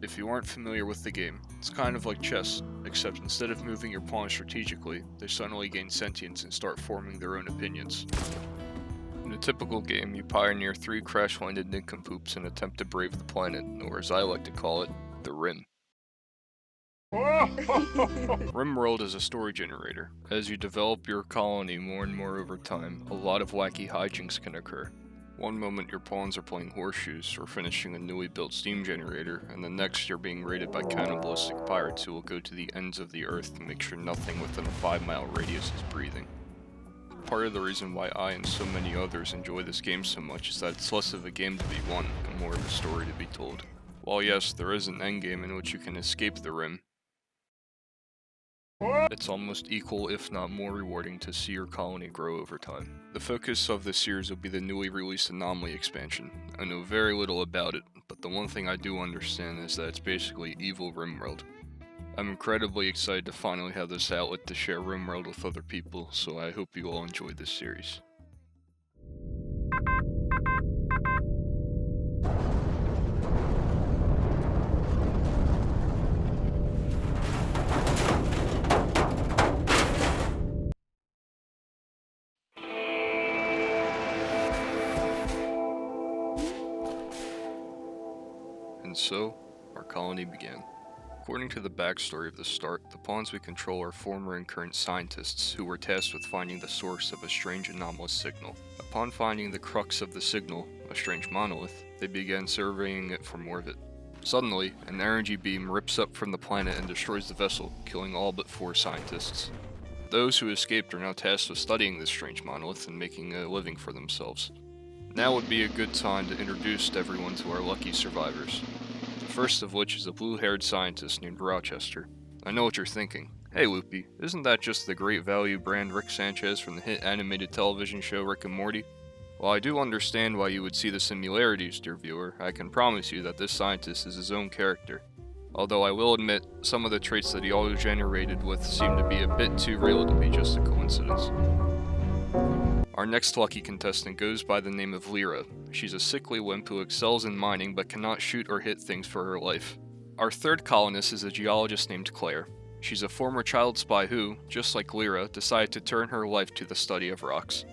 If you aren't familiar with the game, it's kind of like chess, except instead of moving your pawns strategically, they suddenly gain sentience and start forming their own opinions. In a typical game, you pioneer 3 crash-landed nincompoops and attempt to brave the planet, or as I like to call it, the Rim. Rimworld is a story generator. As you develop your colony more and more over time, a lot of wacky hijinks can occur. One moment your pawns are playing horseshoes or finishing a newly built steam generator, and the next you're being raided by cannibalistic pirates who will go to the ends of the earth to make sure nothing within a 5-mile radius is breathing. Part of the reason why I and so many others enjoy this game so much is that it's less of a game to be won and more of a story to be told. While yes, there is an endgame in which you can escape the Rim, it's almost equal if not more rewarding to see your colony grow over time. The focus of this series will be the newly released Anomaly expansion. I know very little about it, but the one thing I do understand is that it's basically evil Rimworld. I'm incredibly excited to finally have this outlet to share Rimworld with other people, so I hope you all enjoy this series. And so, our colony began. According to the backstory of the start, the pawns we control are former and current scientists who were tasked with finding the source of a strange anomalous signal. Upon finding the crux of the signal, a strange monolith, they began surveying it for more of it. Suddenly, an energy beam rips up from the planet and destroys the vessel, killing all but 4 scientists. Those who escaped are now tasked with studying this strange monolith and making a living for themselves. Now would be a good time to introduce everyone to our lucky survivors. The first of which is a blue-haired scientist named Rochester. I know what you're thinking. Hey Loopy, isn't that just the great value brand Rick Sanchez from the hit animated television show Rick and Morty? While I do understand why you would see the similarities, dear viewer, I can promise you that this scientist is his own character. Although I will admit, some of the traits that he auto-generated with seem to be a bit too real to be just a coincidence. Our next lucky contestant goes by the name of Lyra. She's a sickly wimp who excels in mining but cannot shoot or hit things for her life. Our third colonist is a geologist named Claire. She's a former child spy who, just like Lyra, decided to turn her life to the study of rocks.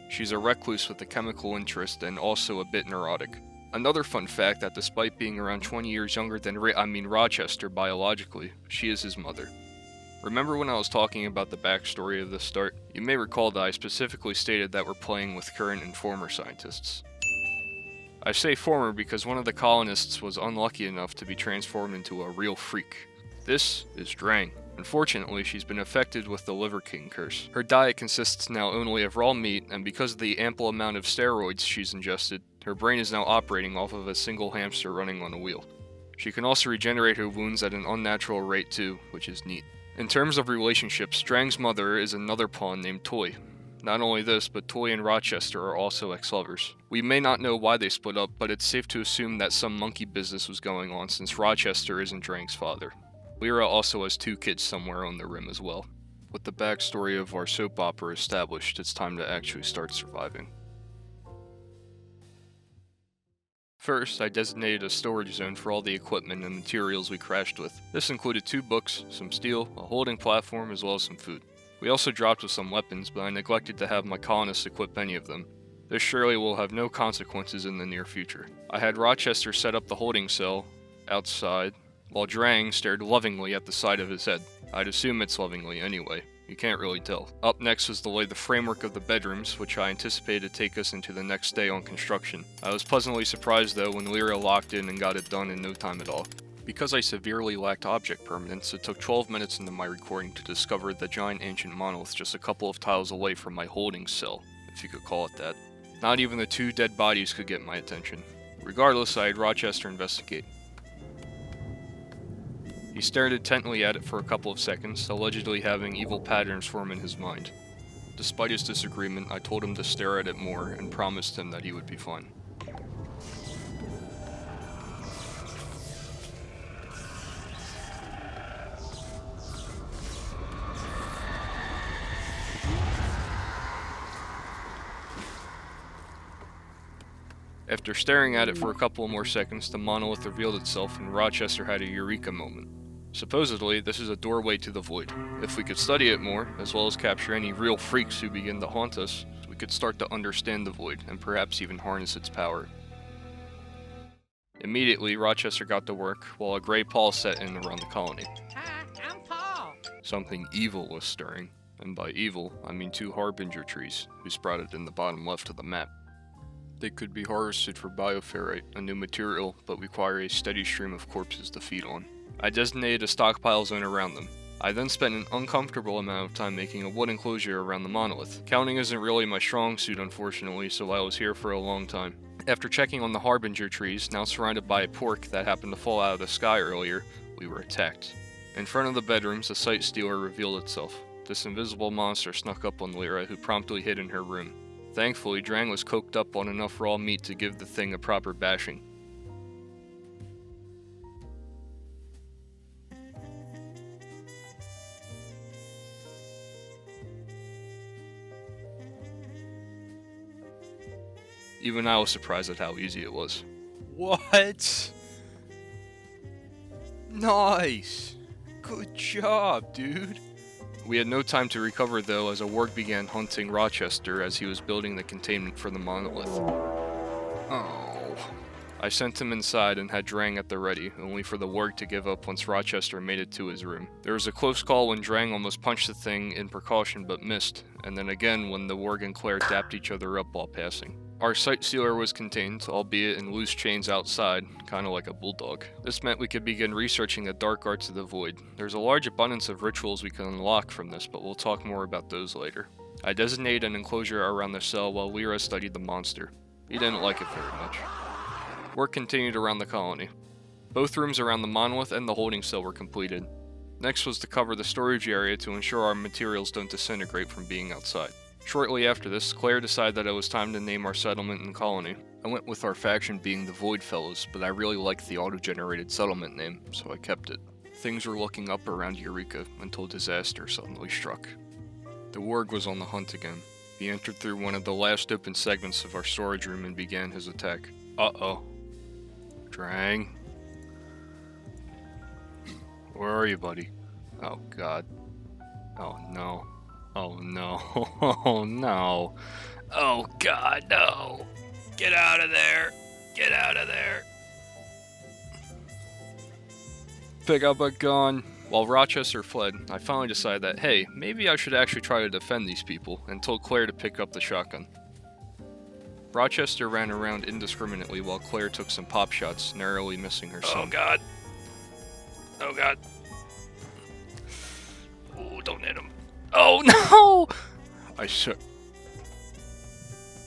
She's a recluse with a chemical interest and also a bit neurotic. Another fun fact that despite being around 20 years younger than Rochester biologically, she is his mother. Remember when I was talking about the backstory of the start? You may recall that I specifically stated that we're playing with current and former scientists. I say former because one of the colonists was unlucky enough to be transformed into a real freak. This is Drang. Unfortunately, she's been affected with the Liver King curse. Her diet consists now only of raw meat, and because of the ample amount of steroids she's ingested, her brain is now operating off of a single hamster running on a wheel. She can also regenerate her wounds at an unnatural rate too, which is neat. In terms of relationships, Drang's mother is another pawn named Toy. Not only this, but Toy and Rochester are also ex-lovers. We may not know why they split up, but it's safe to assume that some monkey business was going on since Rochester isn't Drang's father. Lyra also has 2 kids somewhere on the Rim as well. With the backstory of our soap opera established, it's time to actually start surviving. First, I designated a storage zone for all the equipment and materials we crashed with. This included 2 books, some steel, a holding platform, as well as some food. We also dropped with some weapons, but I neglected to have my colonists equip any of them. This surely will have no consequences in the near future. I had Rochester set up the holding cell outside, while Drang stared lovingly at the side of his head. I'd assume it's lovingly anyway. You can't really tell. Up next was to lay the framework of the bedrooms, which I anticipated to take us into the next day on construction. I was pleasantly surprised though when Lyra locked in and got it done in no time at all. Because I severely lacked object permanence, it took 12 minutes into my recording to discover the giant ancient monolith just a couple of tiles away from my holding cell, if you could call it that. Not even the 2 dead bodies could get my attention. Regardless, I had Rochester investigate. He stared intently at it for a couple of seconds, allegedly having evil patterns form in his mind. Despite his disagreement, I told him to stare at it more and promised him that he would be fine. After staring at it for a couple more seconds, the monolith revealed itself and Rochester had a eureka moment. Supposedly, this is a doorway to the void. If we could study it more, as well as capture any real freaks who begin to haunt us, we could start to understand the void and perhaps even harness its power. Immediately, Rochester got to work, while a gray pall set in around the colony. Hi, I'm Paul. Something evil was stirring, and by evil, I mean 2 harbinger trees, who sprouted in the bottom left of the map. They could be harvested for bioferrite, a new material, but require a steady stream of corpses to feed on. I designated a stockpile zone around them. I then spent an uncomfortable amount of time making a wood enclosure around the monolith. Counting isn't really my strong suit, unfortunately, so I was here for a long time. After checking on the harbinger trees, now surrounded by a pork that happened to fall out of the sky earlier, we were attacked. In front of the bedrooms, a sight stealer revealed itself. This invisible monster snuck up on Lyra, who promptly hid in her room. Thankfully, Drang was coked up on enough raw meat to give the thing a proper bashing. Even I was surprised at how easy it was. What? Nice! Good job, dude! We had no time to recover though, as a Warg began hunting Rochester as he was building the containment for the monolith. Oh. I sent him inside and had Drang at the ready, only for the Warg to give up once Rochester made it to his room. There was a close call when Drang almost punched the thing in precaution but missed, and then again when the Warg and Claire dapped each other up while passing. Our sight sealer was contained, albeit in loose chains outside, kinda like a bulldog. This meant we could begin researching the dark arts of the void. There's a large abundance of rituals we can unlock from this, but we'll talk more about those later. I designated an enclosure around the cell while Lyra studied the monster. He didn't like it very much. Work continued around the colony. Both rooms around the monolith and the holding cell were completed. Next was to cover the storage area to ensure our materials don't disintegrate from being outside. Shortly after this, Claire decided that it was time to name our settlement and colony. I went with our faction being the Void Fellows, but I really liked the auto-generated settlement name, so I kept it. Things were looking up around Eureka until disaster suddenly struck. The Warg was on the hunt again. He entered through one of the last open segments of our storage room and began his attack. Uh-oh. Drang? Where are you, buddy? Oh, God. Oh, no. Oh no, oh no, oh God, no, get out of there, get out of there. Pick up a gun. While Rochester fled, I finally decided that, hey, maybe I should actually try to defend these people, and told Claire to pick up the shotgun. Rochester ran around indiscriminately while Claire took some pop shots, narrowly missing her son. Oh God. Oh God. Oh, don't hit him. Oh no!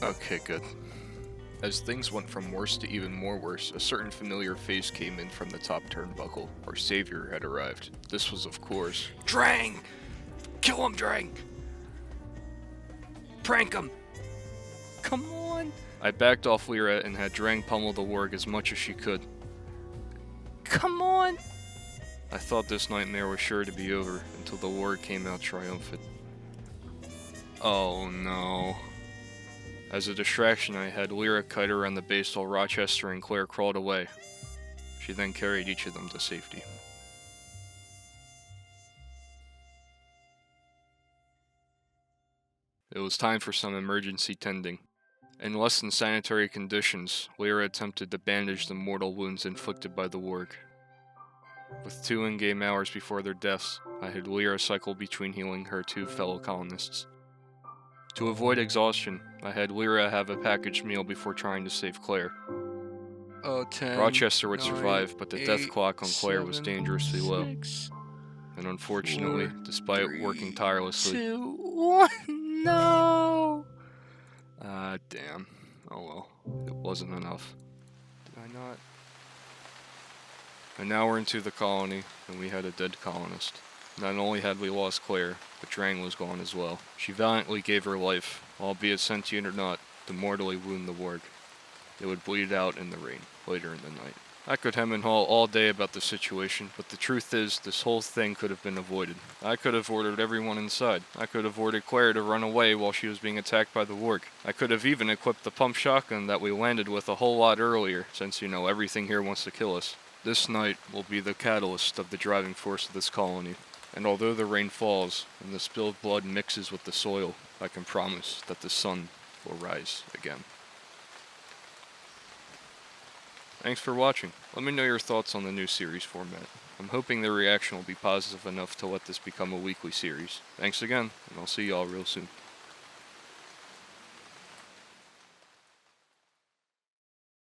Okay, good. As things went from worse to even more worse, a certain familiar face came in from the top turnbuckle. Our savior had arrived. This was, of course, Drang! Kill him, Drang! Prank him! Come on! I backed off Lyra and had Drang pummel the Warg as much as she could. Come on! I thought this nightmare was sure to be over until the Warg came out triumphant. Oh no. As a distraction, I had Lyra kite around the base while Rochester and Claire crawled away. She then carried each of them to safety. It was time for some emergency tending. In less than sanitary conditions, Lyra attempted to bandage the mortal wounds inflicted by the Warg. With 2 in-game hours before their deaths, I had Lyra cycle between healing her 2 fellow colonists. To avoid exhaustion, I had Lyra have a packaged meal before trying to save Claire. 10, Rochester would 9, survive, but the 8, death clock on Claire 7, was dangerously low. 6, And unfortunately, 4, despite 3, working tirelessly... 2, 1, no! Damn. Oh well. It wasn't enough. Did I not? And now we're into the colony, and we had a dead colonist. Not only had we lost Claire, but Drang was gone as well. She valiantly gave her life, albeit sentient or not, to mortally wound the Warg. It would bleed out in the rain, later in the night. I could hem and haw all day about the situation, but the truth is, this whole thing could have been avoided. I could have ordered everyone inside. I could have ordered Claire to run away while she was being attacked by the Warg. I could have even equipped the pump shotgun that we landed with a whole lot earlier, since, everything here wants to kill us. This night will be the catalyst of the driving force of this colony. And although the rain falls, and the spilled blood mixes with the soil, I can promise that the sun will rise again. Thanks for watching. Let me know your thoughts on the new series format. I'm hoping the reaction will be positive enough to let this become a weekly series. Thanks again, and I'll see y'all real soon.